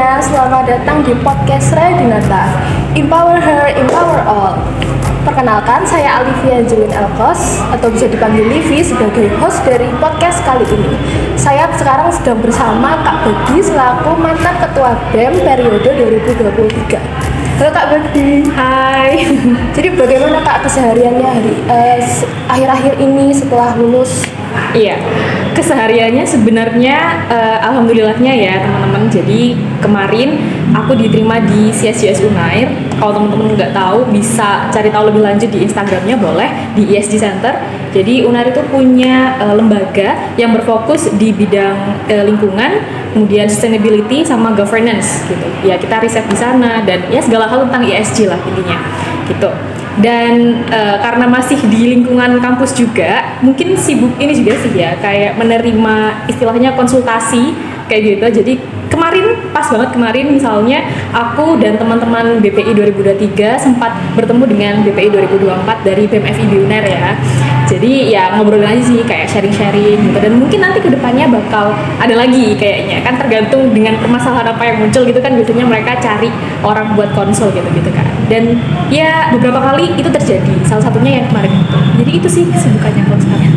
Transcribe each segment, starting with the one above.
semuanya, selamat datang di podcast Radinata. Empower her, empower all. Perkenalkan, saya Alivia Angelin Elkos atau bisa dipanggil Livi sebagai host dari podcast kali ini. Saya sekarang sedang bersama Kak Begi selaku mantan Ketua BEM periode 2023. Halo Kak Begi. Hai. Jadi bagaimana Kak kesehariannya akhir-akhir ini setelah lulus? Iya, kesehariannya sebenarnya alhamdulillahnya ya teman-teman. Jadi kemarin aku diterima di CSJS Unair. Kalau teman-teman nggak tahu bisa cari tahu lebih lanjut di Instagramnya, boleh di ESG Center. Jadi Unair itu punya lembaga yang berfokus di bidang lingkungan, kemudian sustainability sama governance gitu. Ya kita riset di sana dan ya segala hal tentang ESG lah intinya gitu. Dan karena masih di lingkungan kampus juga, mungkin sibuk ini juga sih ya, kayak menerima istilahnya konsultasi kayak gitu. Jadi pas banget kemarin misalnya aku dan teman-teman BPI 2023 sempat bertemu dengan BPI 2024 dari BEM FIB Unair ya. Jadi ya ngobrol aja sih, kayak sharing-sharing gitu. Dan mungkin nanti kedepannya bakal ada lagi kayaknya, kan tergantung dengan permasalahan apa yang muncul gitu kan. Biasanya mereka cari orang buat konsul gitu kan. Dan ya beberapa kali itu terjadi, salah satunya yang kemarin itu. Jadi itu sih kesibukannya kalau sekarang.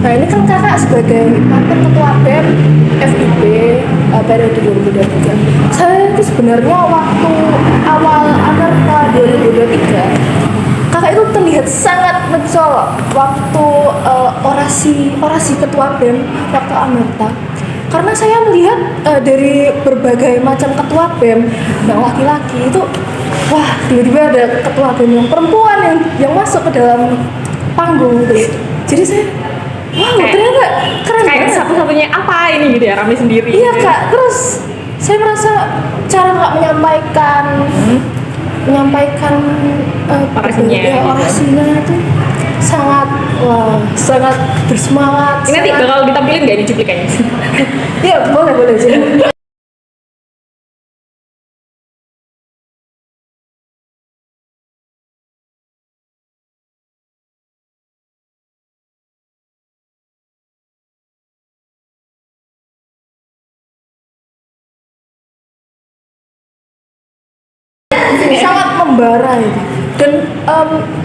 Nah ini kan kakak sebagai mantan ketua BEM FIB periode 2023. Saya itu sebenarnya waktu awal Amerta 2023, kakak itu terlihat sangat mencolok waktu orasi ketua BEM waktu Amerta. Karena saya melihat dari berbagai macam ketua BEM yang laki-laki itu, wah tiba-tiba ada ketua BEM yang perempuan yang masuk ke dalam panggung gitu. Jadi saya wow, ternyata keren kayak banget. Satu-satunya apa ini gitu ya, rame sendiri. Iya Kak, terus saya merasa cara Kak menyampaikan orasinya itu sangat bersemangat. Ini nanti bakal ditampilin nggak ini cuplikannya? Iya, boleh sih. Sangat membara itu. Dan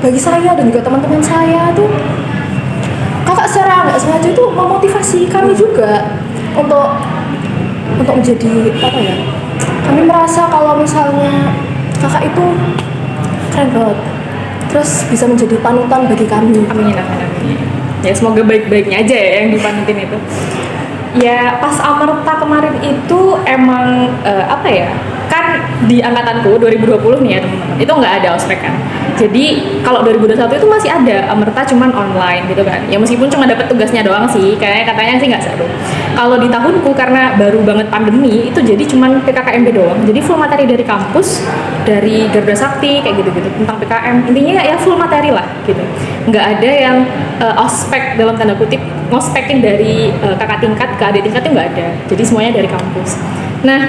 bagi saya dan juga teman-teman saya tuh, kakak secara nggak sengaja itu memotivasi kami juga untuk menjadi apa ya? Kami merasa kalau misalnya kakak itu keren banget, terus bisa menjadi panutan bagi kami. Amin. Ya semoga baik-baiknya aja ya yang dipanutin itu. Ya pas Amerta kemarin itu emang apa ya, kan di angkatanku 2020 nih ya teman-teman, itu nggak ada ospek kan. Jadi kalau 2021 itu masih ada Amerta cuman online gitu kan. Ya meskipun cuma dapat tugasnya doang sih, katanya sih nggak seru. Kalau di tahunku karena baru banget pandemi itu jadi cuman PKKMB doang. Jadi full materi dari kampus, dari Garuda Sakti kayak gitu-gitu tentang PKM. Intinya ya full materi lah gitu. Nggak ada yang ospek dalam tanda kutip, ngospekin dari kakak tingkat ke adik tingkat itu nggak ada. Jadi semuanya dari kampus. Nah,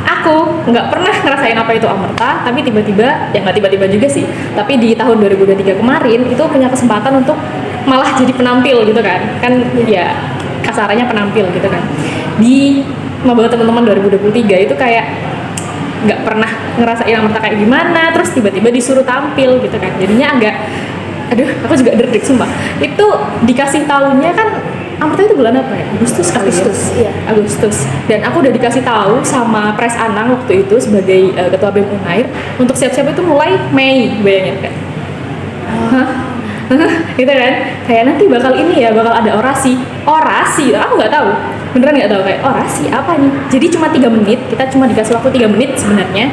aku nggak pernah ngerasain apa itu Amerta, tapi tiba-tiba, ya nggak tiba-tiba juga sih, tapi di tahun 2023 kemarin itu punya kesempatan untuk malah jadi penampil gitu kan ya kasarannya penampil gitu kan di maba teman-teman 2023 itu kayak nggak pernah ngerasain Amerta kayak gimana, terus tiba-tiba disuruh tampil gitu kan, jadinya agak aku juga deg-deg sumpah. Itu dikasih tahunya kan Amerta itu bulan apa ya? Agustus kali ya? Iya. Agustus. Dan aku udah dikasih tahu sama Pres Anang waktu itu sebagai ketua BEM Unair untuk siap-siap itu mulai Mei, bayangin kan? Gitu kan? Kayak nanti bakal ada orasi, aku nggak tahu. Beneran nggak tahu, kayak orasi apa nih? Jadi cuma 3 menit, kita cuma dikasih waktu 3 menit sebenarnya.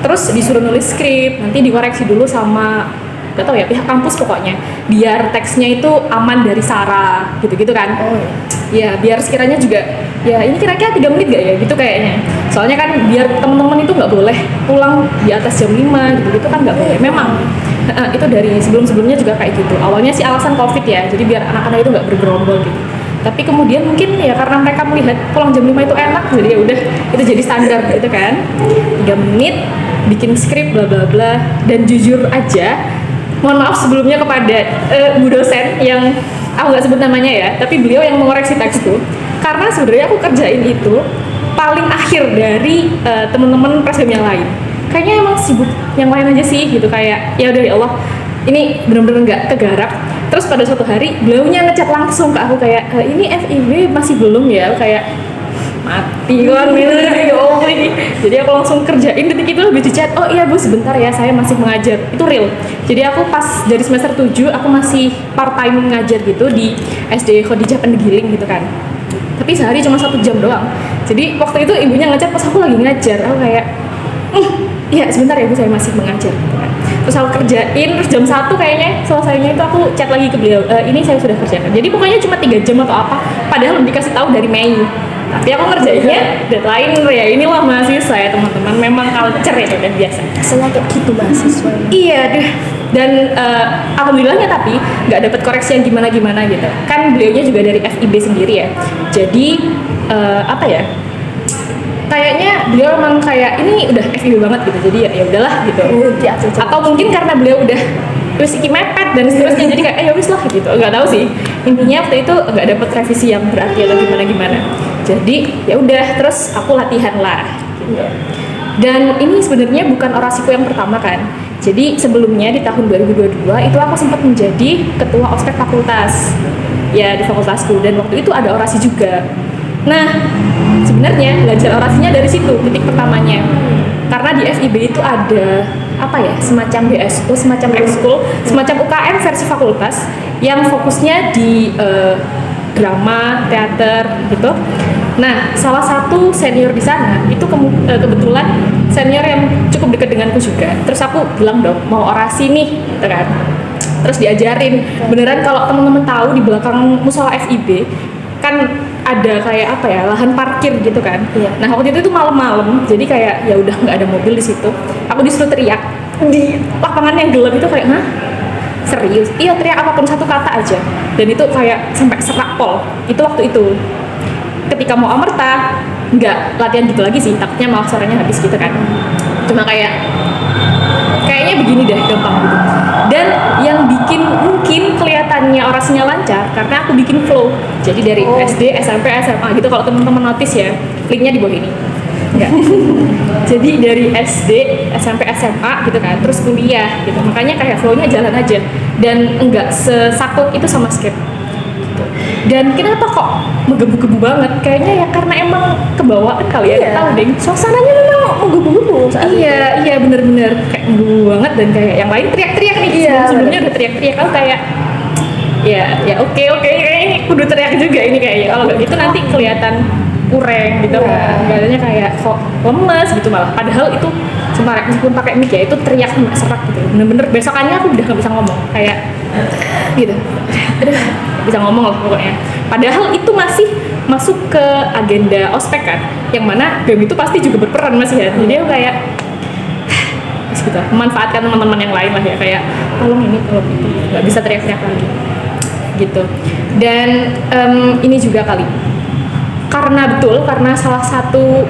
Terus disuruh nulis skrip, nanti dikoreksi dulu sama gak tau ya, pihak kampus pokoknya, biar teksnya itu aman dari sara gitu-gitu kan. Ya biar sekiranya juga ya ini kira-kira 3 menit gak ya gitu kayaknya, soalnya kan biar temen-temen itu nggak boleh pulang di atas jam 5 gitu kan, nggak boleh memang. Itu dari sebelum-sebelumnya juga kayak gitu, awalnya sih alasan covid ya, jadi biar anak-anak itu nggak bergerombol gitu. Tapi kemudian mungkin ya karena mereka melihat pulang jam 5 itu enak, jadi ya udah itu jadi standar gitu kan, 3 menit bikin skrip bla bla bla. Dan jujur aja, mohon maaf sebelumnya kepada Bu dosen yang aku nggak sebut namanya ya, tapi beliau yang mengoreksi teksku, karena sebenarnya aku kerjain itu paling akhir dari teman-teman preskrim yang lain. Kayaknya emang sibuk yang lain aja sih gitu, kayak ya udah ya Allah ini benar-benar nggak kegarap. Terus pada suatu hari beliaunya ngechat langsung ke aku kayak ini FIB masih belum ya, kayak mati kan ya Allah ini. Jadi aku langsung kerjain detik itu lebih chat, oh iya Bu sebentar ya saya masih mengajar, itu real. Jadi aku pas dari semester 7 aku masih part time ngajar gitu di SD Khadijah Pendegiling gitu kan, tapi sehari cuma 1 jam doang. Jadi waktu itu ibunya ngechat pas aku lagi ngajar, aku kayak iya sebentar ya Bu saya masih mengajar gitu kan. Terus aku kerjain, terus jam 1 kayaknya selesainya itu aku chat lagi ke beliau, ini saya sudah kerjakan. Jadi pokoknya cuma 3 jam atau apa, padahal dikasih tahu dari Mei. Tapi aku ngerjainnya deadline ya, inilah mahasiswa ya teman-teman, memang culture ya dan biasa. Biasanya kayak gitu mahasiswa. Iya deh. Dan alhamdulillahnya tapi nggak dapat koreksi yang gimana-gimana gitu. Kan beliaunya juga dari FIB sendiri ya. Jadi apa ya? Kayaknya beliau emang kayak ini udah FIB banget gitu. Jadi ya udahlah gitu. Atau mungkin karena beliau udah wis iki mepet dan seterusnya jadi kayak ya wis lah gitu. Nggak tahu sih. Intinya waktu itu nggak dapat revisi yang berarti atau gimana-gimana. Jadi ya udah, terus aku latihan lah gitu. Dan ini sebenarnya bukan orasiku yang pertama kan. Jadi sebelumnya di tahun 2022 itu aku sempat menjadi ketua ospek fakultas ya di fakultasku, dan waktu itu ada orasi juga. Nah sebenarnya belajar orasinya dari situ titik pertamanya, karena di FIB itu ada apa ya, semacam BSU, semacam ekskul, semacam UKM versi fakultas yang fokusnya di drama, teater gitu. Nah, salah satu senior di sana itu kebetulan senior yang cukup dekat denganku juga. Terus aku bilang dong, mau orasi nih, gitu kan. Terus diajarin. Beneran kalau teman-teman tahu di belakang musola FIB kan ada kayak apa ya, lahan parkir gitu kan. Iya. Nah, waktu itu malam-malam, jadi kayak ya udah nggak ada mobil di situ. Aku disuruh teriak di lapangan yang gelap itu kayak, hah? Serius? Iya, teriak apapun satu kata aja. Dan itu kayak sampai serak pol. Itu waktu itu. Ketika mau amerta, nggak latihan gitu lagi sih, takutnya malah suaranya habis gitu kan. Cuma kayaknya begini deh, gampang gitu. Dan yang bikin mungkin kelihatannya orasinya lancar karena aku bikin flow. Jadi dari SD, SMP, SMA gitu, kalau teman-teman notice ya, linknya di bawah ini. Enggak. Jadi dari SD, SMP, SMA gitu kan, terus kuliah gitu. Makanya kayak flow-nya jalan aja dan enggak sesaklek itu sama script. Gitu. Dan kenapa kok menggebu-gebu banget? Kayaknya ya karena emang kebawaan kali ya. Iya. Tahu deh. Suasananya memang menggebu-gebu saat itu. Iya bener-bener kayak menggebu banget, dan kayak yang lain teriak-teriak nih. Iya, Sebelumnya udah teriak-teriak, aku kayak ya oke kayak ini kudu teriak juga ini kayaknya. Kalau nggak gitu nanti kelihatan kurang gitu kan, badannya kayak kok lemes gitu malah. Padahal itu meskipun pakai mic ya, itu teriak sampai serak gitu. Bener-bener besokannya aku udah nggak bisa ngomong, kayak gitu. Aduh, nggak bisa ngomong lah pokoknya. Padahal itu masih masuk ke agenda ospek kan, yang mana BEM itu pasti juga berperan masih ya. Jadi aku kayak gitu, memanfaatkan teman-teman yang lain lah ya, kayak tolong ini tolong itu, nggak bisa teriak-teriak lagi gitu. Dan ini juga kali karena salah satu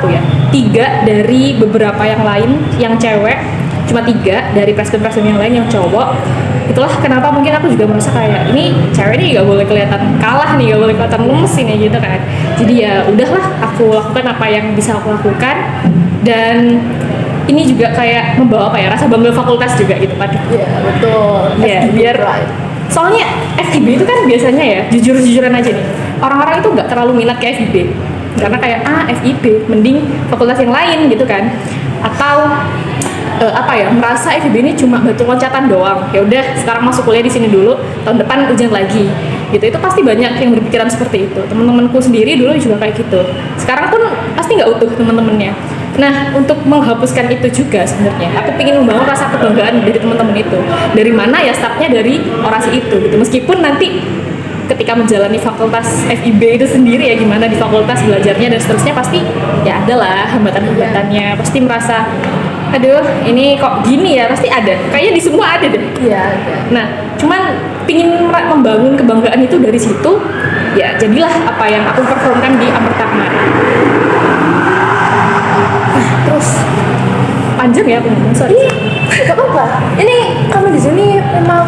ya, 3 dari beberapa yang lain yang cewek, cuma 3 dari presiden yang lain yang cowok. Itulah kenapa mungkin aku juga merasa kayak ini cewek ini gak boleh kelihatan kalah nih, gak boleh kelihatan lemes ini gitu kan. Jadi ya udahlah, aku lakukan apa yang bisa aku lakukan. Dan ini juga kayak membawa apa ya, rasa bangga fakultas juga gitu Pak. Iya betul. Iya, biar soalnya FIB itu kan biasanya ya, jujur-jujuran aja nih, orang-orang itu nggak terlalu minat ke FIB karena kayak FIB mending fakultas yang lain gitu kan, atau apa ya, merasa FIB ini cuma batu loncatan doang. Ya udah sekarang masuk kuliah di sini dulu, tahun depan ujian lagi gitu. Itu pasti banyak yang berpikiran seperti itu. Teman-temanku sendiri dulu juga kayak gitu. Sekarang pun pasti nggak utuh teman-temannya. Nah, untuk menghapuskan itu juga sebenarnya aku ingin membangun rasa kebanggaan dari teman-teman itu. Dari mana ya, startnya dari orasi itu gitu. Meskipun nanti ketika menjalani fakultas FIB itu sendiri ya, gimana di fakultas belajarnya dan seterusnya, pasti ya adalah hambatan-hambatannya. Pasti merasa aduh ini kok gini ya, pasti ada. Kayaknya di semua ada deh. Iya ada. Nah, cuman pingin membangun kebanggaan itu dari situ, ya jadilah apa yang aku performkan di Amerta kemarin. Terus Panjang ya aku ngomong, sorry. gak apa-apa. Ini kami di sini memang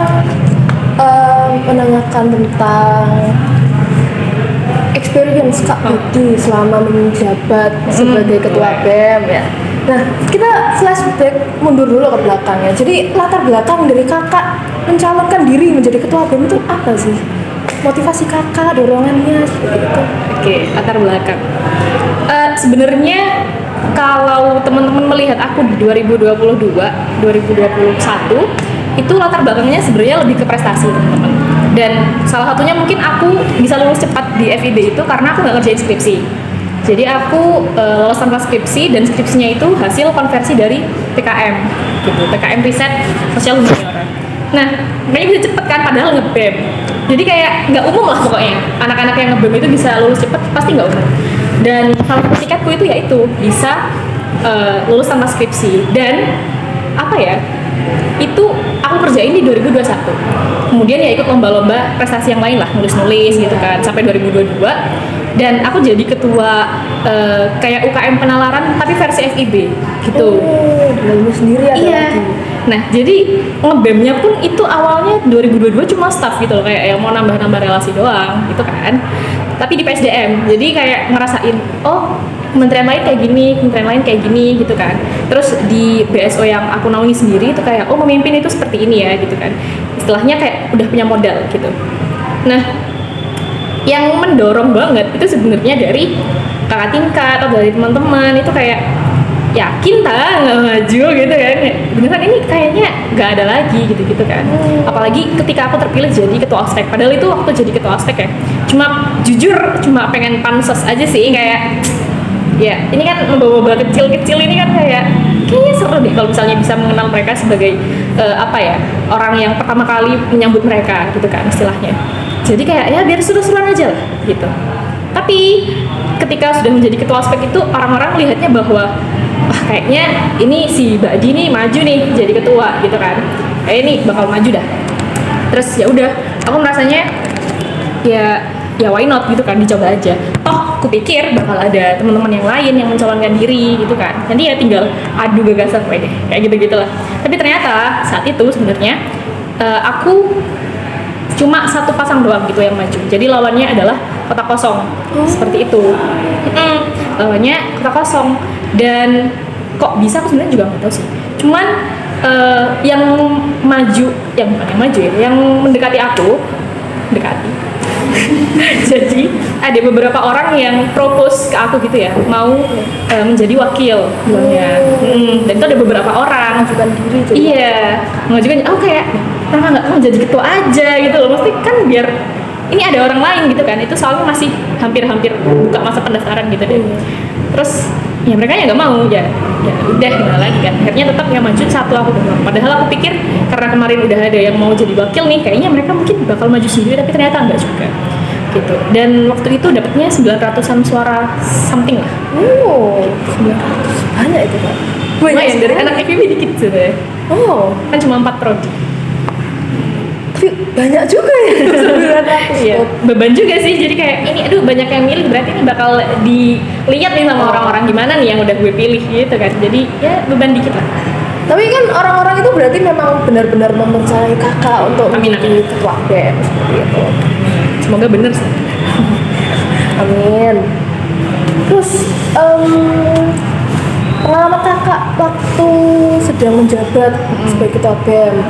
menanyakan tentang experience Kak Budi selama menjabat sebagai ketua BEM ya. Nah, kita flashback mundur dulu ke belakang ya. Jadi latar belakang dari kakak mencalonkan diri menjadi ketua BEM itu apa sih? Motivasi kakak, dorongannya seperti itu. Oke, latar belakang. Sebenarnya kalau teman-teman melihat aku di 2022, 2021 itu latar belakangnya sebenarnya lebih ke prestasi teman-teman. Dan salah satunya mungkin aku bisa lulus cepat di FIB itu karena aku nggak ngerjain skripsi. Jadi aku lulus tanpa skripsi dan skripsinya itu hasil konversi dari PKM gitu, PKM riset sosial humaniora. Nah, makanya bisa cepet kan padahal nge-BEM. Jadi kayak nggak umum lah pokoknya. Anak-anak yang nge-BEM itu bisa lulus cepet pasti nggak umum. Dan salah satu tiketku itu yaitu bisa lulus tanpa skripsi dan apa ya? Itu aku kerjain di 2021. Kemudian ya ikut lomba-lomba prestasi yang lain lah, nulis-nulis gitu kan sampai 2022. Dan aku jadi ketua kayak UKM penalaran tapi versi FIB gitu. Oh, dalamnya sendiri ada Iya. lagi. Nah, jadi nge-BEM-nya pun itu awalnya 2022 cuma staff gitu loh, kayak yang mau nambah-nambah relasi doang gitu kan. Tapi di PSDM, jadi kayak ngerasain, oh kementerian lain kayak gini, kementerian lain kayak gini gitu kan. Terus di BSO yang aku naungi sendiri itu kayak, oh memimpin itu seperti ini ya gitu kan. Istilahnya kayak udah punya modal gitu. Nah, yang mendorong banget itu sebenarnya dari kakak tingkat atau dari teman-teman itu kayak yakin tak nggak maju gitu kan, beneran ini kayaknya nggak ada lagi gitu kan. Apalagi ketika aku terpilih jadi ketua ospek, padahal itu waktu jadi ketua ospek ya cuma jujur cuma pengen pansos aja sih, kayak ya ini kan membawa kecil-kecil ini kan kayaknya seru deh kalau misalnya bisa mengenal mereka sebagai apa ya, orang yang pertama kali menyambut mereka gitu kan istilahnya. Jadi kayak ya biar seru-seruan aja lah gitu. Tapi ketika sudah menjadi ketua ospek itu orang-orang melihatnya bahwa wah kayaknya ini si Mbak Di nih maju nih jadi ketua gitu kan, kayak ini bakal maju dah. Terus ya udah aku merasanya ya why not gitu kan, dicoba aja. Toh aku pikir bakal ada teman-teman yang lain yang mencalonkan diri gitu kan, nanti ya tinggal adu gagasan deh kayak gitu-gitulah. Tapi ternyata saat itu sebenarnya aku cuma satu pasang doang gitu yang maju, jadi lawannya adalah kota kosong. Seperti itu. Lawannya kota kosong. Dan kok bisa aku sebenarnya juga nggak tahu sih, cuman yang maju, yang bukan yang maju ya, yang mendekati aku jadi ada beberapa orang yang propose ke aku gitu ya, mau menjadi wakil bilangnya. Dan itu ada beberapa orang Mengajukan diri jadi iya mengajukan, aku kayak kenapa nggak kamu jadi ketua aja gitu loh, mesti kan biar ini ada orang lain gitu kan. Itu soalnya masih hampir buka masa pendaftaran gitu deh. Terus ya mereka ya nggak mau, ya udah gimana lagi kan, akhirnya tetap yang maju satu aku doang. Padahal aku pikir karena kemarin udah ada yang mau jadi wakil nih, kayaknya mereka mungkin bakal maju sendiri, tapi ternyata enggak juga gitu. Dan waktu itu dapatnya 900-an suara something lah. 900 banyak itu Kak. Lumayan dari anak FIB dikit sebenarnya. Oh, Kan cuma 4 prodi. tapi banyak juga ya 900. Iya, beban juga sih. Jadi kayak ini aduh banyak yang milih, berarti ini bakal dilihat nih sama orang-orang gimana nih yang udah gue pilih gitu kan. Jadi ya beban dikit lah. Tapi kan orang-orang itu berarti memang benar-benar mempercayai kakak untuk Amin, menjadi ketua BEM seperti itu. Semoga bener sih. Amin. Terus pengalaman kakak waktu sedang menjabat sebagai ketua BEM,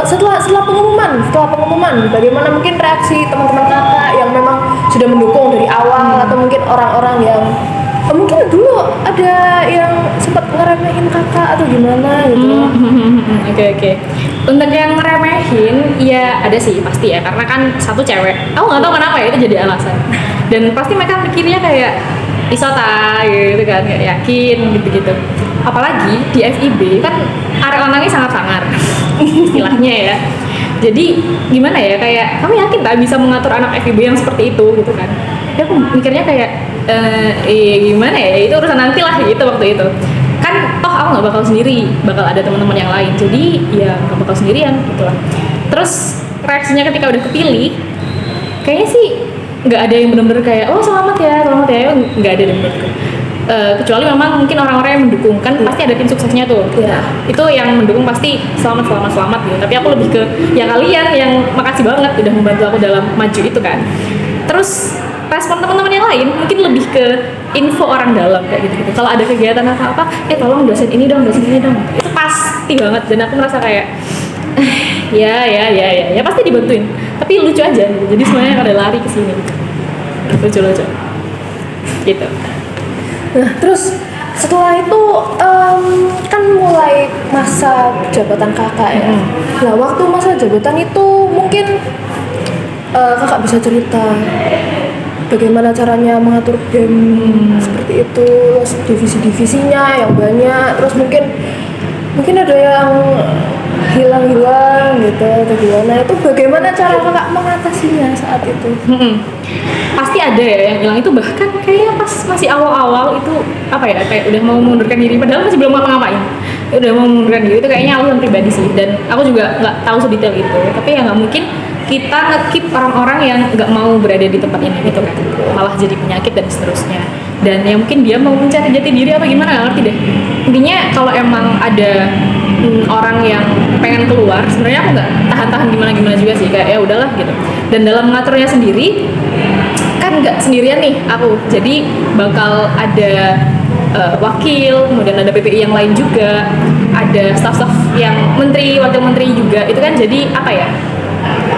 setelah pengumuman, bagaimana mungkin reaksi teman-teman kakak yang memang sudah mendukung dari awal, atau mungkin orang-orang yang mungkin dulu ada yang sempat ngeremehin kakak atau gimana gitu. Oke. Untuk yang ngeremehin, ya ada sih pasti ya, karena kan satu cewek. Aku nggak tahu kenapa ya itu jadi alasan. Dan pasti mereka mikirnya kayak isota gitu kan, kayak yakin gitu-gitu. Apalagi di FIB kan area orangnya sangat sangar istilahnya ya. Jadi gimana ya, kayak kamu yakin tak bisa mengatur anak FIB yang seperti itu gitu kan. Ya aku mikirnya kayak gimana ya, itu urusan nanti lah gitu waktu itu. Kan toh aku nggak bakal sendiri, bakal ada teman-teman yang lain, jadi ya nggak bakal sendirian gitu lah. Terus reaksinya ketika udah kepilih, kayaknya sih nggak ada yang benar-benar kayak oh selamat ya, nggak ada yang menurutku. Kecuali memang mungkin orang-orang yang mendukung, kan pasti ada tim suksesnya tuh. Itu yang mendukung pasti selamat gitu. Tapi aku lebih ke ya kalian yang makasih banget udah membantu aku dalam maju itu kan. Terus respon teman-teman yang lain mungkin lebih ke info orang dalam kayak gitu. Kalau ada kegiatan atau apa, tolong dosen ini dong, itu pasti banget. Dan aku merasa kayak ya pasti dibantuin. Tapi lucu aja gitu. Jadi semuanya pada lari ke sini. Lucu. Gitu. Nah, terus setelah itu kan mulai masa jabatan kakak ya. Nah, waktu masa jabatan itu mungkin kakak bisa cerita bagaimana caranya mengatur BEM seperti itu, terus divisi-divisinya yang banyak, terus mungkin ada yang hilang gitu atau gimana, itu bagaimana cara kakak mengatasinya saat itu? Pasti ada ya yang hilang itu, bahkan kayaknya pas masih awal-awal itu apa ya, kayak udah mau mengundurkan diri padahal masih belum ngapa-ngapain ya udah mau mengundurkan diri. Itu kayaknya alasan pribadi sih, dan aku juga nggak tahu sedetail itu, tapi ya nggak mungkin kita nge-keep orang-orang yang nggak mau berada di tempat ini gitu kan, malah jadi penyakit dan seterusnya. Dan ya mungkin dia mau mencari jati diri apa gimana, nggak ngerti deh. Intinya kalau emang ada orang yang pengen keluar, sebenarnya aku nggak tahan-tahan gimana juga sih, kayak ya udahlah gitu. Dan dalam mengaturnya sendiri kan nggak sendirian nih aku, jadi bakal ada wakil, kemudian ada PPI yang lain juga, ada staf-staf yang menteri, wakil menteri juga. Itu kan jadi apa ya,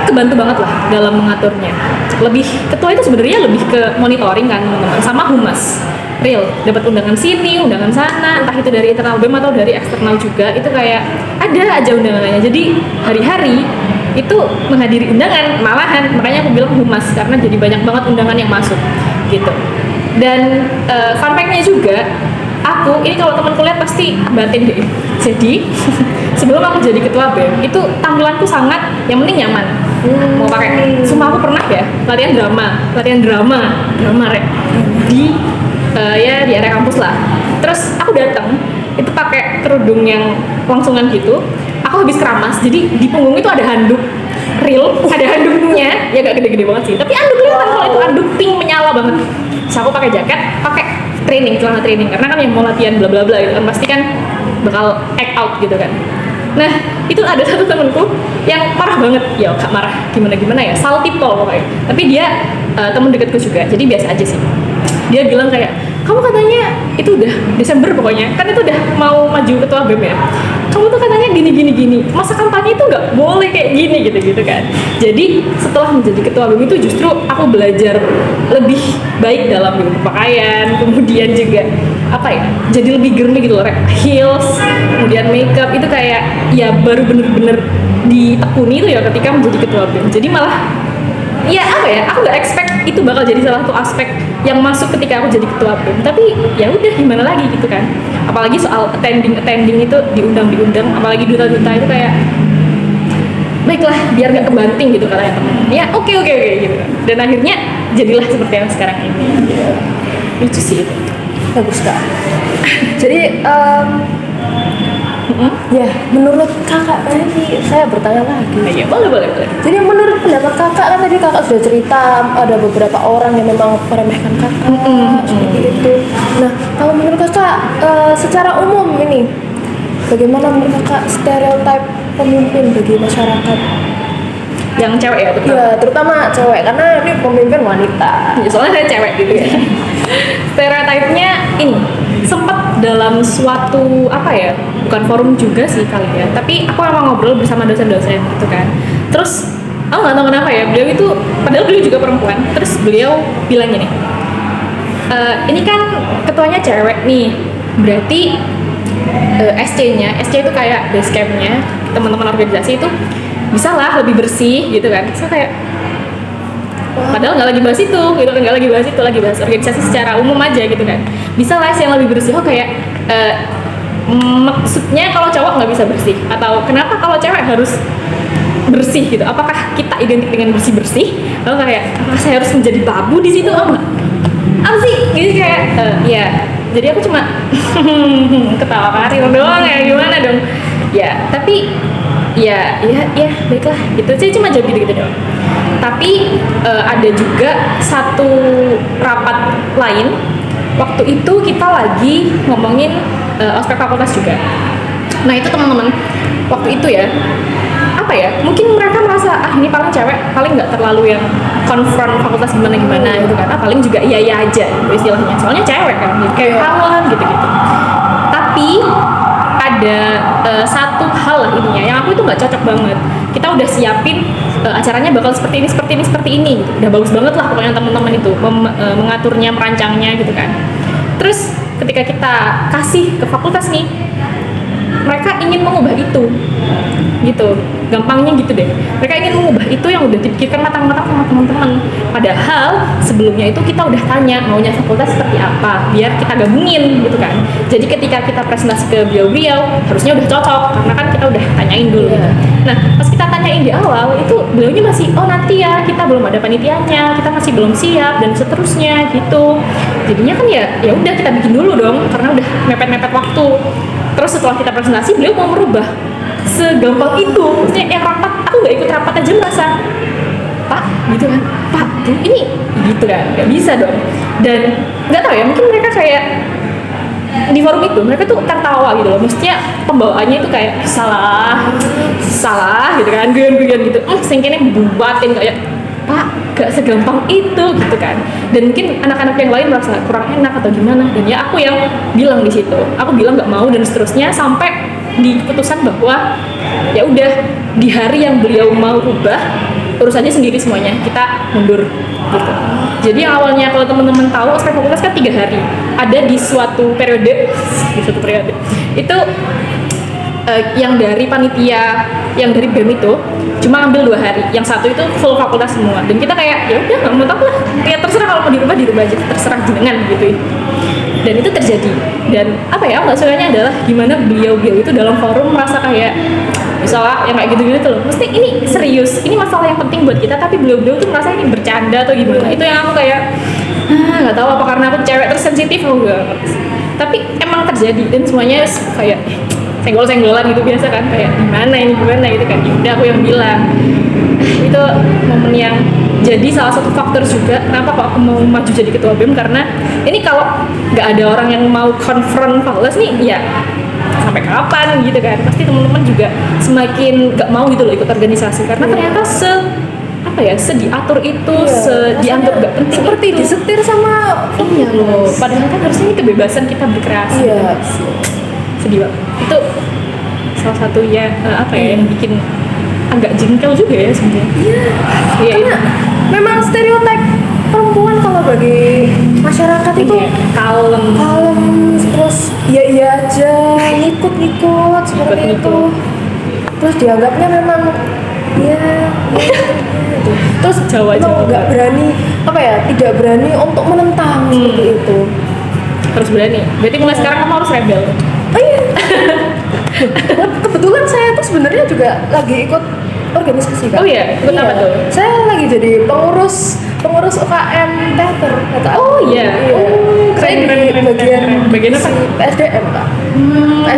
kebantu banget lah dalam mengaturnya. Lebih ketua itu sebenarnya lebih ke monitoring kan teman-teman, sama humas real, dapat undangan sini, undangan sana, entah itu dari internal BEM atau dari eksternal juga. Itu kayak ada aja undangannya, jadi hari-hari itu menghadiri undangan, malahan makanya aku bilang humas, karena jadi banyak banget undangan yang masuk gitu. Dan fun fact-nya juga, aku ini kalau teman kuliah pasti batin deh. Jadi sebelum aku jadi ketua BEM itu tampilanku sangat yang penting nyaman. Mau pakai, sumpah aku pernah ya latihan drama rek di ya di area kampus lah. Terus aku datang itu pakai kerudung yang langsungan gitu. Aku habis keramas, jadi di punggung itu ada handuk real, ada handuknya, ya gak gede-gede banget sih, tapi handuk kelihatan kalau itu handuk pink menyala banget. Terus aku pakai jaket, pakai celana training, karena kan yang mau latihan bla bla bla gitu kan pasti kan bakal act out gitu kan. Nah, itu ada satu temenku yang marah banget, ya gak marah gimana ya, salty tol pokoknya. Tapi dia temen dekatku juga, jadi biasa aja sih. Dia bilang kayak, kamu katanya itu udah Desember pokoknya, kan itu udah mau maju ketua BEM ya, kamu tuh katanya gini, masa kampanye itu nggak boleh kayak gini gitu kan. Jadi setelah menjadi ketua BEM itu justru aku belajar lebih baik dalam berpakaian, kemudian juga apa ya, jadi lebih germi gitu loh, heels, kemudian makeup itu kayak ya baru bener-bener ditekuni itu ya ketika menjadi ketua BEM. Jadi malah ya apa ya, aku nggak expect itu bakal jadi salah satu aspek yang masuk ketika aku jadi ketua BEM, tapi ya udah gimana lagi gitu kan. Apalagi soal attending itu diundang, apalagi duta-duta itu kayak baiklah biar nggak kebanting gitu katanya temen ya, oke gitu. Dan akhirnya jadilah seperti yang sekarang ini. Lucu sih itu. Bagus kak. Jadi ya menurut kakak tadi saya bertanya lagi. Iya boleh. Jadi menurut pendapat kakak, kan tadi kakak sudah cerita ada beberapa orang yang memang meremehkan kakak seperti itu. Nah, kalau menurut kakak secara umum ini bagaimana menurut kakak stereotip pemimpin bagi masyarakat? Yang cewek ya terutama? Ya, terutama cewek, karena ini pemimpin wanita. Ya, soalnya saya cewek gitu ya. Stereotipnya ini sempat dalam suatu apa ya, bukan forum juga sih kali ya, tapi aku emang ngobrol bersama dosen-dosen gitu kan. Terus aku nggak tahu kenapa ya, beliau itu padahal beliau juga perempuan, terus beliau bilang gini, ini kan ketuanya cewek nih, berarti SC itu kayak base camp-nya teman-teman organisasi itu bisa lah lebih bersih gitu kan. So kayak padahal nggak lagi bahas itu gitu kan, nggak lagi bahas itu, lagi bahas organisasi secara umum aja gitu kan. Bisa lah yang lebih bersih. Oh kayak maksudnya kalau cowok nggak bisa bersih, atau kenapa kalau cewek harus bersih gitu? Apakah kita identik dengan bersih? Atau kayak apakah saya harus menjadi babu di situ? Apa sih? Jadi kayak ya. Jadi aku cuma ketawa karir doang ya, gimana dong? Ya tapi ya baiklah gitu. Saya cuma jawab gitu doang. Tapi ada juga satu rapat lain, waktu itu kita lagi ngomongin ospek fakultas juga. Nah itu teman-teman waktu itu ya, apa ya, mungkin mereka merasa ini paling cewek, paling nggak terlalu yang konfront fakultas gimana gitu kan, paling juga iya aja gitu istilahnya, soalnya cewek kan, jadi kayak halan gitu. Tapi ada satu hal lah ininya yang aku itu nggak cocok banget. Kita udah siapin acaranya bakal seperti ini gitu. Udah bagus banget lah pokoknya teman-teman itu mengaturnya, merancangnya gitu kan. Terus ketika kita kasih ke fakultas nih, mereka ingin mengubah itu gitu, gampangnya gitu deh, mereka ingin mengubah itu yang udah dipikirkan matang-matang sama teman-teman, padahal sebelumnya itu kita udah tanya maunya fakultas seperti apa biar kita gabungin gitu kan. Jadi ketika kita presentasi ke beliau-beliau harusnya udah cocok karena kan kita udah tanyain dulu gitu. Nah pas kita tanyain di awal itu beliaunya masih nanti ya, kita belum ada panitianya, kita masih belum siap dan seterusnya gitu. Jadinya kan ya udah kita bikin dulu dong karena udah mepet-mepet waktu. Terus setelah kita presentasi beliau mau merubah segampang itu, maksudnya yang rapat, aku nggak ikut rapat aja merasa Pak gitu kan, Pak tuh ini gitu kan, nggak bisa dong. Dan nggak tahu ya, mungkin mereka kayak di forum itu mereka tuh tertawa gitu loh, maksudnya pembawaannya itu kayak salah gitu kan, guyon gitu, singkirnya buatin kayak Pak gak segampang itu gitu kan. Dan mungkin anak-anak yang lain merasa kurang enak atau gimana, dan ya aku yang bilang di situ, aku bilang nggak mau dan seterusnya sampai di keputusan bahwa ya udah di hari yang beliau mau rubah urusannya sendiri semuanya, kita mundur gitu. Jadi yang awalnya kalau teman-teman tahu ospek fakultas kan 3 hari, ada di suatu periode itu yang dari panitia, yang dari BEM itu cuma ambil 2 hari, yang satu itu full fakultas semua, dan kita kayak ya udah nggak mau tahu lah, ya terserah kalau mau dirubah aja, terserah jenengan gitu. Dan itu terjadi, dan apa ya, aku nggak sukanya adalah gimana beliau itu dalam forum merasa kayak misalnya yang kayak gitu-gitu tuh loh, mesti ini serius, ini masalah yang penting buat kita, tapi beliau tuh merasa ini bercanda atau gimana. Itu yang aku kayak nggak tahu apa karena aku cewek terus sensitif aku nggak ngerti. Tapi emang terjadi dan semuanya kayak senggol-senggolan gitu biasa kan, kayak gimana gitu kan. Udah aku yang bilang itu momen yang jadi salah satu faktor juga kenapa kok aku mau maju jadi ketua BEM, karena ini kalau nggak ada orang yang mau konfront fakultas nih ya sampai kapan gitu kan, pasti teman-teman juga semakin nggak mau gitu loh ikut organisasi, karena ternyata diatur itu, dianggap nggak penting, seperti itu disetir sama iya loh, padahal kan harusnya ini kebebasan kita berkreasi. Iya. Sedih banget itu, salah satu ya yang bikin agak jengkel juga ya sebenarnya. Iya karena memang stereotip perempuan kalau bagi masyarakat itu kalem, terus iya aja, ngikut seperti itu. Terus dianggapnya memang gitu. Terus Jawa nggak berani tidak berani untuk menentang seperti itu. Harus berani, berarti mulai sekarang kamu harus rebel. Oh iya. Kebetulan saya tuh sebenarnya juga lagi ikut organisasi kan. Oh iya, ikut apa tuh? Saya lagi jadi pengurus UKM teater. Oh iya. Saya di bagian apa? PSDM Pak.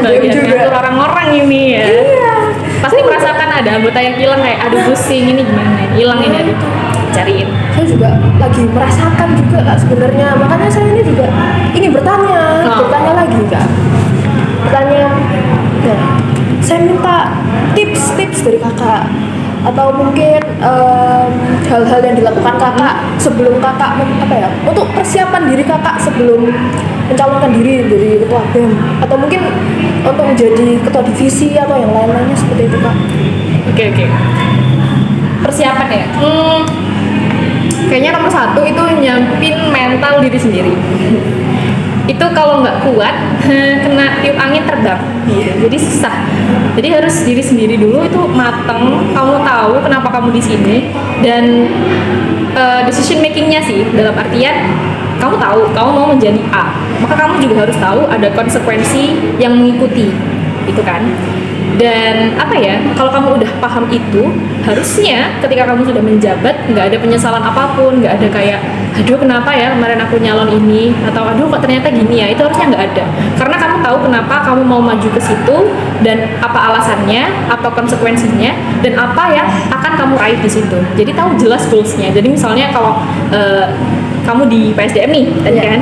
Bagian juga. ngatur orang-orang ini ya. Iya. Pasti merasakan ada anggota yang hilang kayak aduh pusing ini gimana, hilang ini aduh cariin. Saya juga lagi merasakan juga Kak sebenarnya, makanya saya ini juga ingin bertanya lagi Kak. Bertanya, ya, saya minta tips dari Kakak, atau mungkin hal-hal yang dilakukan Kakak sebelum Kakak untuk persiapan diri Kakak sebelum mencalonkan diri jadi ketua BEM, atau mungkin untuk menjadi ketua divisi atau yang lain-lainnya seperti itu Kak. Oke. Persiapan ya. Kayaknya nomor 1 itu nyiapin mental diri sendiri. Itu kalau nggak kuat kena tiup angin terbang gitu. Jadi susah. Jadi harus diri sendiri dulu itu mateng, kamu tahu kenapa kamu di sini, dan decision makingnya sih dalam artian kamu tahu kamu mau menjadi A, maka kamu juga harus tahu ada konsekuensi yang mengikuti itu kan. Dan kalau kamu udah paham itu, harusnya ketika kamu sudah menjabat nggak ada penyesalan apapun, nggak ada kayak aduh kenapa ya kemarin aku nyalon ini, atau aduh kok ternyata gini ya, itu harusnya nggak ada, karena kamu tahu kenapa kamu mau maju ke situ dan apa alasannya, apa konsekuensinya, dan apa yang akan kamu raih di situ. Jadi tahu jelas goalsnya. Jadi misalnya kalau kamu di PSDM nih tadi kan,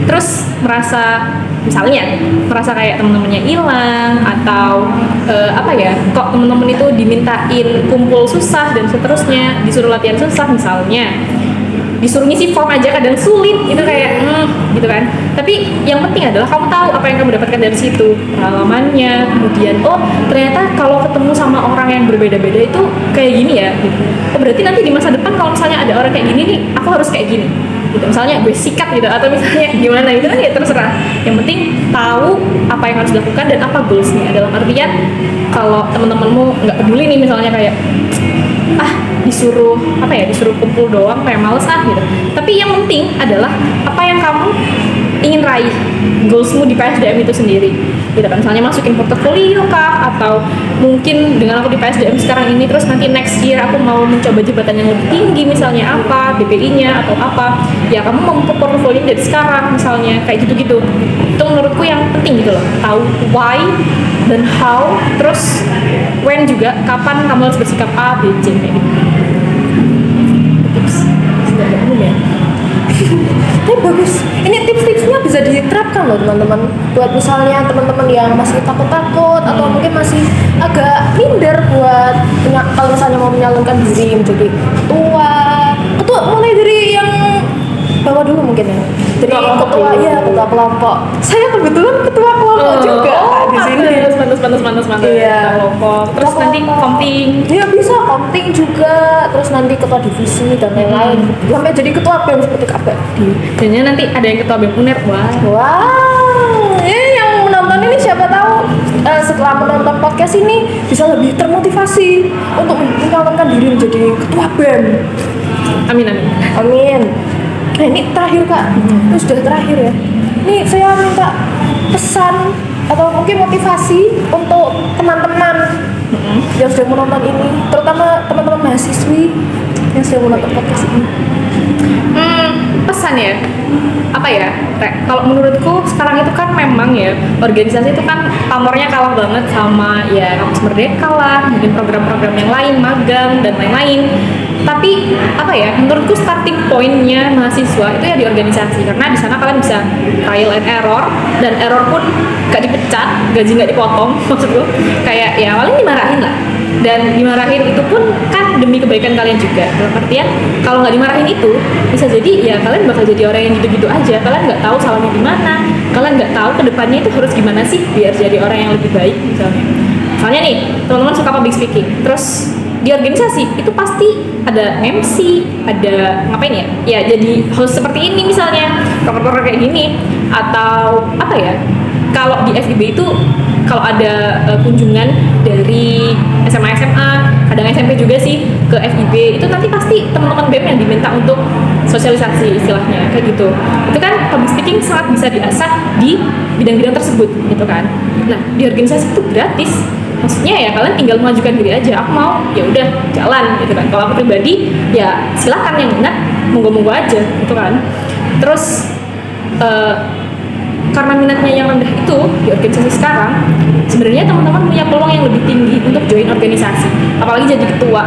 terus merasa misalnya merasa kayak teman-temannya hilang atau apa ya, kok teman-teman itu dimintain kumpul susah dan seterusnya, disuruh latihan susah misalnya, disuruh ngisi form aja kadang sulit gitu kayak gitu kan. Tapi yang penting adalah kamu tahu apa yang kamu dapatkan dari situ, pengalamannya, kemudian oh ternyata kalau ketemu sama orang yang berbeda-beda itu kayak gini ya gitu. Oh berarti nanti di masa depan kalau misalnya ada orang kayak gini nih aku harus kayak gini gitu, misalnya gue sikat gitu atau misalnya gimana gitu kan, ya terserah. Yang penting tahu apa yang harus dilakukan dan apa goalsnya. Dalam artian kalau teman-temanmu nggak peduli nih misalnya kayak disuruh apa ya, disuruh kumpul doang kayak males gitu, tapi yang penting adalah apa yang kamu ingin raih, goalsmu di PSDM itu sendiri gitu kan. Misalnya masukin portofolio kah, atau mungkin dengan aku di PSDM sekarang ini terus nanti next year aku mau mencoba jabatan yang lebih tinggi misalnya apa, BPI-nya atau apa, ya kamu memupuk portofolio dari sekarang misalnya kayak gitu-gitu. Itu menurutku yang penting gitu loh, tahu why dan how, terus when juga, kapan kamu harus bersikap A, B, C kayak gitu. Tips sudah ada umum ya. Tapi bagus, ini tips-tipsnya bisa diterapkan loh teman-teman, buat misalnya teman-teman yang masih takut-takut atau mungkin masih agak minder buat kalau misalnya mau menyalurkan diri menjadi ketua mulai dari yang bawah dulu mungkin ya, dari ketua ya, ketua kelompok. Saya kebetulan ketua kelompok juga di sini. Pantas. Iya. Kelompok. Terus Kelompok. nanti komting. Iya bisa komting juga, terus nanti ketua divisi dan lain-lain. Sampai jadi ketua BEM seperti Kak Badi. Jadinya nanti ada yang ketua BEM UNER. Wow, ini yang menonton ini siapa tahu setelah menonton podcast ini bisa lebih termotivasi untuk mencalonkan diri menjadi ketua BEM. Amin. Amin. Nah ini terakhir Kak, ini sudah terakhir ya. Ini saya minta pesan atau mungkin motivasi untuk teman-teman yang sudah menonton ini, terutama teman-teman mahasiswi yang sudah menonton podcast ini. Pesan ya, apa ya, kalau menurutku sekarang itu kan memang ya, organisasi itu kan pamornya kalah banget sama ya kampus merdeka lah, mungkin program-program yang lain, magang dan lain-lain. Tapi apa ya, menurutku starting pointnya mahasiswa itu ya di organisasi, karena di sana kalian bisa trial and error, dan error pun gak dipecat, gaji gak dipotong, maksudku kayak ya paling dimarahin lah, dan dimarahin itu pun kan demi kebaikan kalian juga. Dalam artian kalau nggak dimarahin itu bisa jadi ya kalian bakal jadi orang yang gitu-gitu aja, kalian nggak tahu salahnya di mana, kalian nggak tahu kedepannya itu harus gimana sih biar jadi orang yang lebih baik. Misalnya nih teman-teman suka public speaking, terus di organisasi itu pasti ada MC, ada ngapain ya? Ya jadi host seperti ini misalnya, proker-proker kayak gini, atau apa ya? Kalau di FIB itu kalau ada kunjungan dari SMA, kadang SMP juga sih ke FIB, itu nanti pasti teman-teman BEM yang diminta untuk sosialisasi istilahnya kayak gitu. Itu kan public speaking sangat bisa diasah di bidang-bidang tersebut gitu kan. Nah di organisasi itu gratis. Maksudnya ya kalian tinggal mengajukan diri aja, aku mau ya udah jalan gitu kan. Kalau aku pribadi ya silakan, yang minat monggo-monggo aja gitu kan. Terus karena minatnya yang rendah itu di organisasi sekarang, sebenarnya teman-teman punya peluang yang lebih tinggi untuk join organisasi, apalagi jadi ketua.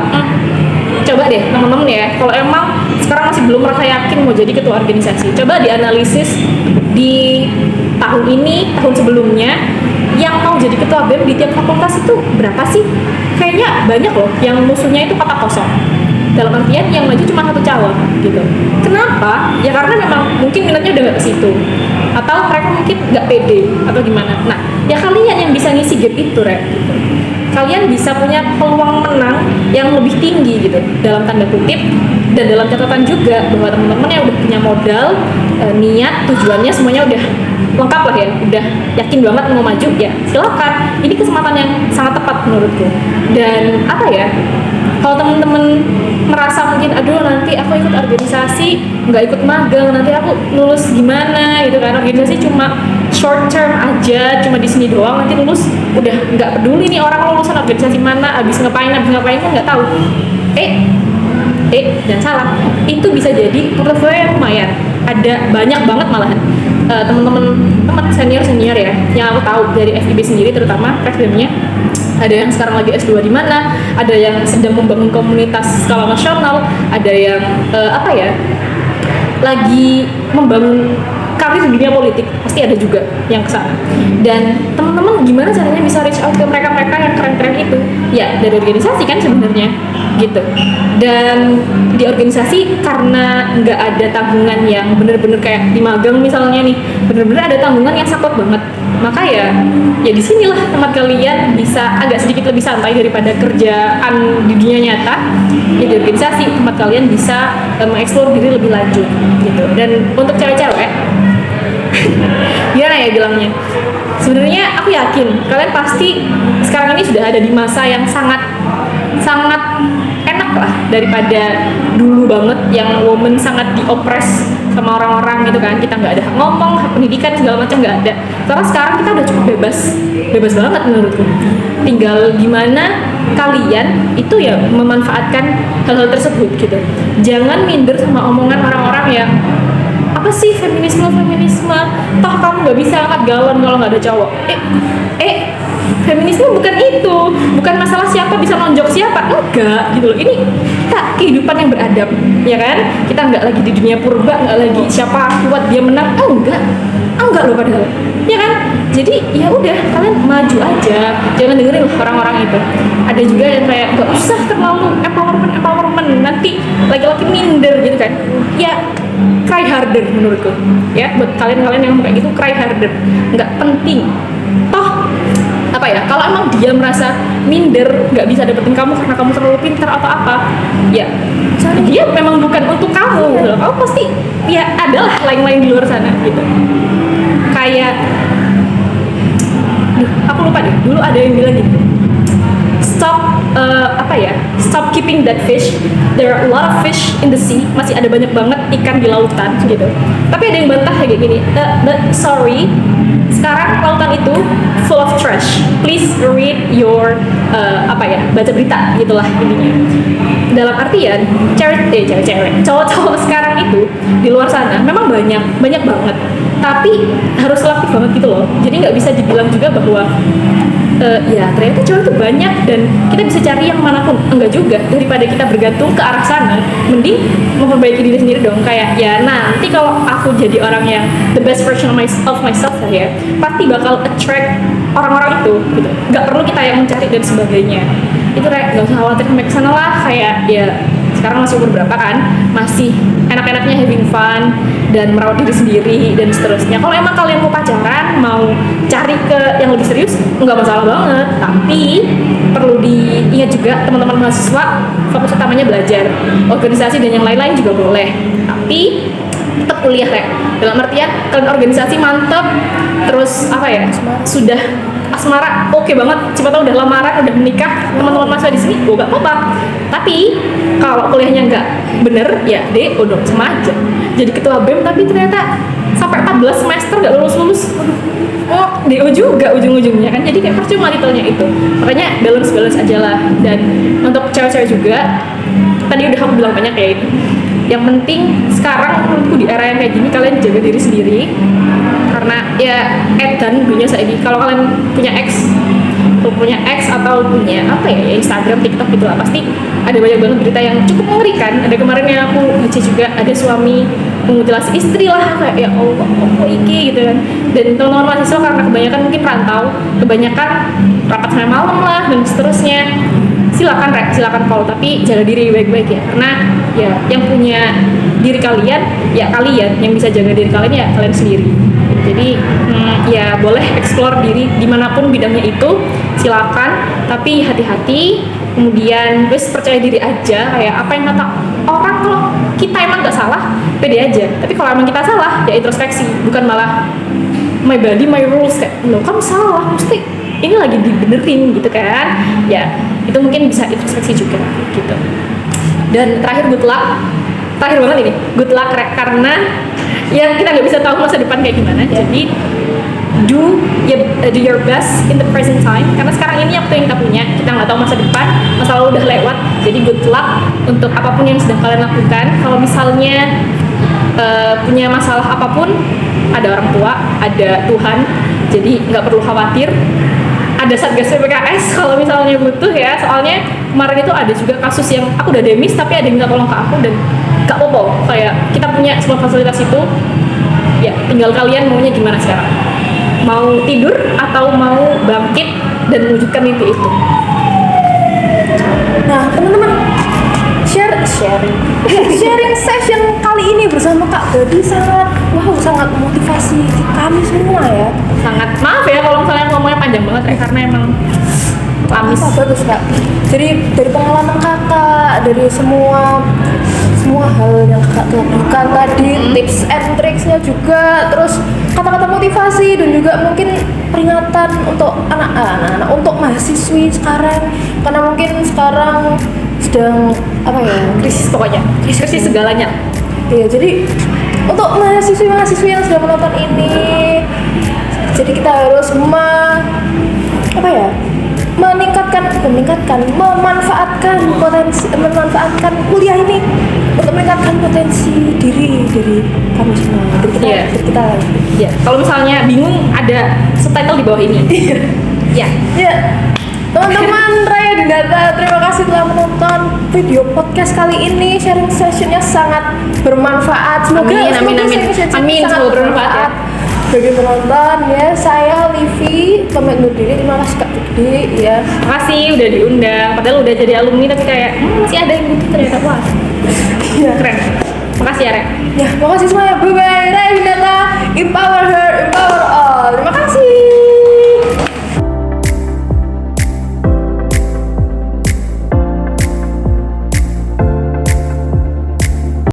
Coba deh teman-teman ya, kalau emang sekarang masih belum merasa yakin mau jadi ketua organisasi, coba dianalisis di tahun ini, tahun sebelumnya, yang mau jadi ketua BEM di tiap fakultas itu berapa sih? Kayaknya banyak loh yang musuhnya itu kata kosong. Dalam artian yang maju cuma satu calon gitu. Kenapa? Ya karena memang mungkin minatnya udah nggak ke situ, atau mereka mungkin nggak pede atau gimana. Nah, ya kalian yang bisa ngisi gap itu, gitu. Kalian bisa punya peluang menang yang lebih tinggi gitu, dalam tanda kutip, dan dalam catatan juga bahwa teman-teman yang udah punya modal, niat, tujuannya semuanya udah lengkap lah ya, udah yakin banget mau maju, ya silakan. Ini kesempatan yang sangat tepat menurutku. Dan apa ya, kalau temen-temen merasa mungkin aduh nanti aku ikut organisasi nggak ikut magang, nanti aku lulus gimana gitu kan, organisasi cuma short term aja, cuma di sini doang, nanti lulus udah nggak peduli nih orang lulusan organisasi mana, abis ngapain kan nggak tahu. Jangan salah, itu bisa jadi portofolio yang lumayan, ada banyak banget malahan. Teman-teman senior ya yang aku tahu dari FIB sendiri, terutama FIB-nya ada yang sekarang lagi S2 di mana, ada yang sedang membangun komunitas skala nasional, ada yang lagi membangun karir di dunia politik pasti ada juga yang kesana. Dan teman-teman gimana caranya bisa reach out ke mereka-mereka yang keren-keren itu? Ya dari organisasi kan sebenarnya gitu. Dan di organisasi karena nggak ada tanggungan yang bener-bener kayak di magang misalnya nih, bener-bener ada tanggungan yang sakit banget, maka ya disinilah tempat kalian bisa agak sedikit lebih santai daripada kerjaan di dunia nyata. Ya di organisasi tempat kalian bisa mengeksplor diri lebih lanjut gitu. Dan untuk cewek-cewek gimana ya bilangnya, sebenarnya aku yakin kalian pasti sekarang ini sudah ada di masa yang sangat enak lah daripada dulu banget yang woman sangat diopres sama orang-orang gitu kan. Kita nggak ada hak ngomong, hak pendidikan segala macam nggak ada. Karena sekarang kita udah cukup bebas banget menurutku. Tinggal gimana kalian itu ya memanfaatkan hal-hal tersebut gitu. Jangan minder sama omongan orang-orang yang apa sih feminisme, toh kamu nggak bisa angkat galon kalau nggak ada cowok. Feminisme bukan itu, bukan masalah siapa bisa nonjok siapa, enggak gitu loh. Ini kita kehidupan yang beradab, ya kan? Kita nggak lagi di dunia purba, nggak lagi siapa kuat dia menang, enggak loh padahal, ya kan? Jadi ya udah kalian maju aja, jangan dengerin orang-orang itu. Ada juga yang kayak nggak usah terlalu empowerment, nanti laki-laki minder gitu kan? Ya cry harder menurutku, ya buat kalian yang kayak gitu cry harder, nggak penting. Toh apa ya, kalau emang dia merasa minder nggak bisa dapetin kamu karena kamu terlalu pintar atau apa, ya dia memang bukan untuk kamu gitu. Kamu pasti ya adalah lain-lain di luar sana gitu. Kayak aku lupa deh, dulu ada yang bilang gini, stop keeping that fish, there are a lot of fish in the sea, masih ada banyak banget ikan di lautan gitu. Tapi ada yang bantah kayak gini, sorry, sekarang lautan itu full of trash, please read your baca berita gitulah intinya. Dalam artian cewek-cewek, cowok-cowok sekarang itu di luar sana memang banyak banget, tapi harus selektif banget gitu loh. Jadi nggak bisa dibilang juga bahwa ya ternyata cowok itu banyak dan kita bisa cari yang manapun, enggak juga. Daripada kita bergantung ke arah sana, mending memperbaiki diri sendiri dong. Kayak ya nanti kalau aku jadi orang yang the best version of myself lah ya, pasti bakal attract orang-orang itu gitu. Nggak perlu kita yang mencari dan sebagainya. Itu kayak nggak usah khawatir sampai kesana lah. Kayak ya sekarang masih umur berapa kan, masih enak-enaknya having fun dan merawat diri sendiri dan seterusnya. Kalau emang kalian mau pacaran, mau cari ke yang lebih serius, nggak masalah banget. Tapi perlu diingat juga teman-teman mahasiswa, fokus utamanya belajar. Organisasi dan yang lain-lain juga boleh, tapi tetap kuliah kayak dalam artian kalian organisasi mantep, terus sudah asmara oke banget, siapa tahu udah lamaran, udah menikah, teman-teman mahasiswa di sini nggak apa-apa. Tapi kalau kuliahnya nggak bener, ya udah sama aja jadi ketua BEM tapi ternyata sampai 14 semester nggak lulus. DO juga ujung-ujungnya kan, jadi kayak percuma titelnya itu. Makanya balance aja lah. Dan untuk cewek-cewek juga, tadi udah aku bilang banyak kayak ini. Yang penting sekarang menurutku di era yang kayak gini, kalian jaga diri sendiri. Karena ya edan dunia ini, kalau kalian punya ex atau punya Instagram, TikTok gitu lah, pasti ada banyak banget berita yang cukup mengerikan. Ada kemarin yang aku baca juga, ada suami memutilasi istri lah, kayak ya Allah, apa iki gitu kan. Dan teman-teman mahasiswa karena kebanyakan mungkin rantau, kebanyakan rapat sampai malam lah dan seterusnya. Silakan follow, tapi jaga diri baik-baik ya, karena ya yang punya diri kalian, ya kalian yang bisa jaga diri kalian ya kalian sendiri. Jadi ya boleh explore diri dimanapun bidangnya itu, silakan, tapi hati-hati. Kemudian percaya diri aja, kayak apa yang kata orang, kalau kita emang nggak salah, pede aja. Tapi kalau emang kita salah, ya introspeksi, bukan malah my body my rules, kayak lo kamu salah, mesti ini lagi dibenerin gitu kan. Ya itu mungkin bisa introspeksi juga gitu. Dan terakhir good luck, terakhir banget ini good luck, karena yang kita nggak bisa tahu masa depan kayak gimana. Jadi do your best in the present time, karena sekarang ini waktu yang kita punya, kita nggak tahu masa depan, masa lalu udah lewat. Jadi good luck untuk apapun yang sedang kalian lakukan. Kalau misalnya punya masalah apapun, ada orang tua, ada Tuhan, jadi nggak perlu khawatir. Ada Satgas PPKS kalau misalnya butuh ya. Soalnya kemarin itu ada juga kasus yang aku udah demis tapi ada yang minta tolong ke aku, dan gak apa-apa, kayak kita punya semua fasilitas itu. Ya, tinggal kalian maunya gimana sekarang. Mau tidur atau mau bangkit dan mewujudkan mimpi itu. Nah, teman-teman, sharing session kali ini bersama Kak Gadi sangat motivasi kami semua ya. Sangat maaf ya kalau misalnya ngomongnya panjang banget ya, karena emang lamis. Bagus Kak. Jadi dari pengalaman Kakak, dari semua hal yang Kakak telah berikan tadi, tips and tricksnya juga, terus kata-kata motivasi dan juga mungkin peringatan untuk anak-anak, untuk mahasiswi sekarang, karena mungkin sekarang sedang Krisis pokoknya, krisis segalanya. Iya, jadi untuk mahasiswi yang sudah menonton ini, jadi kita harus memanfaatkan kuliah ini untuk meningkatkan potensi diri kami semua, Iya. dari kita. Ya, kalau misalnya bingung ada subtitle di bawah ini. Ya. Ya, teman-teman, Raya Dinata, terima kasih telah menonton video podcast kali ini. Sharing sessionnya sangat bermanfaat. Semoga Amin. session Amin, sangat semoga bermanfaat ya. bagi penonton ya. Saya Livi pamit undur diri. Terima kasih Kak Gede ya. Makasih udah diundang. Padahal udah jadi alumni tapi kayak masih ada yang butuh ternyata. Wah, Iya. keren. Makasih ya, Rek. Ya, makasih semuanya. Bye bye. Raya Dinata, empower her, empower all. Terima kasih.